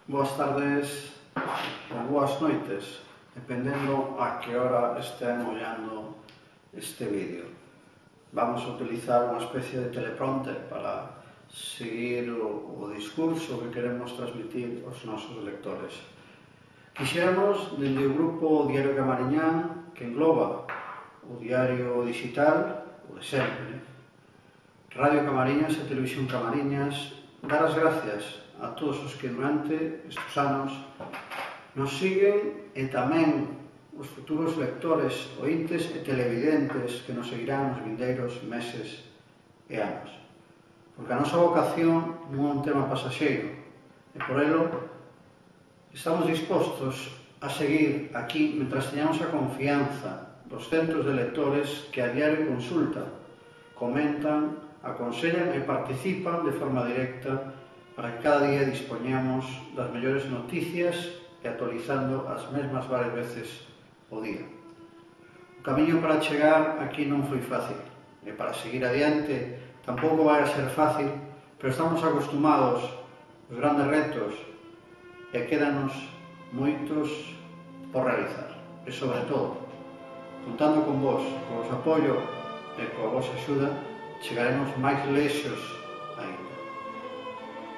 Boas tardes ou boas noites, dependendo a que hora estén ollando este vídeo. Vamos a utilizar unha especie de teleprompter para seguir o discurso que queremos transmitir aos nosos lectores. Quixéramos, dende o grupo Diario Camariñán, que engloba o diario digital, o de sempre, Radio Camariñas e Televisión Camariñas, dar as gracias a todos os que durante estes anos nos siguen e tamén os futuros lectores, ointes e televidentes que nos seguirán nos vindeiros meses e anos. Porque a nosa vocación non é un tema pasaxeiro e por elo estamos dispostos a seguir aquí mentras teñamos a confianza dos centros de lectores que a diario consultan, comentan, aconsellan e participan de forma directa para que cada día dispoñamos das mellores noticias e actualizando as mesmas varias veces ao día. O camiño para chegar aquí non foi fácil e para seguir adiante tampouco vai a ser fácil, pero estamos acostumados aos grandes retos e quédanos moitos por realizar. E sobre todo, contando con vos, con vos apoio e coa vosa axuda, chegaremos máis lexos ainda.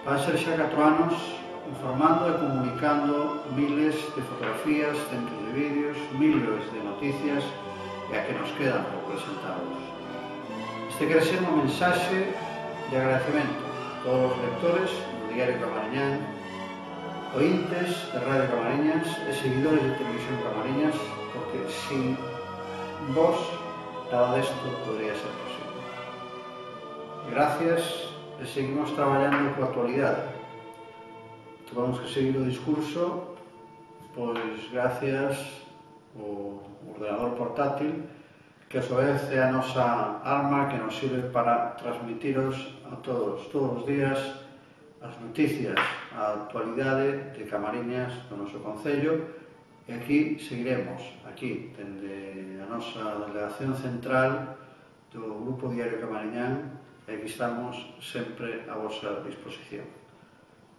Van ser xa 4 anos informando e comunicando miles de fotografías, centos de vídeos, miles de noticias e a que nos quedan por presentarvos. Este quere ser unha mensaxe de agradecemento a todos os lectores do Diario Camariñán, ointes de Radio Camariñas e seguidores de Televisión Camariñas, porque sin vos nada desto podría ser posible. Gracias e seguimos traballando coa actualidade. Tuvamos que seguir o discurso, pois gracias ao ordenador portátil, que a súa vez é a nosa arma que nos sirve para transmitiros a todos os días as noticias, a actualidade de Camariñas do noso concello, e aquí seguiremos, aquí, dende a nosa delegación central do Grupo Diario Camariñán, e aquí estamos sempre a vosa disposición.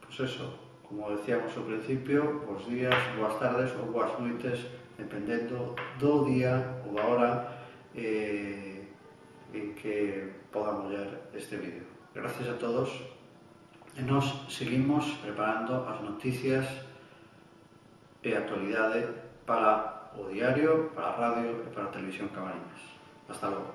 Pois eso, como decíamos ao principio, bons días, boas tardes ou boas noites, dependendo do día ou da hora en que podamos ver este vídeo. Gracias a todos e nos seguimos preparando as noticias e a actualidade para o diario, para a radio e para a Televisión Camariñas. Hasta logo.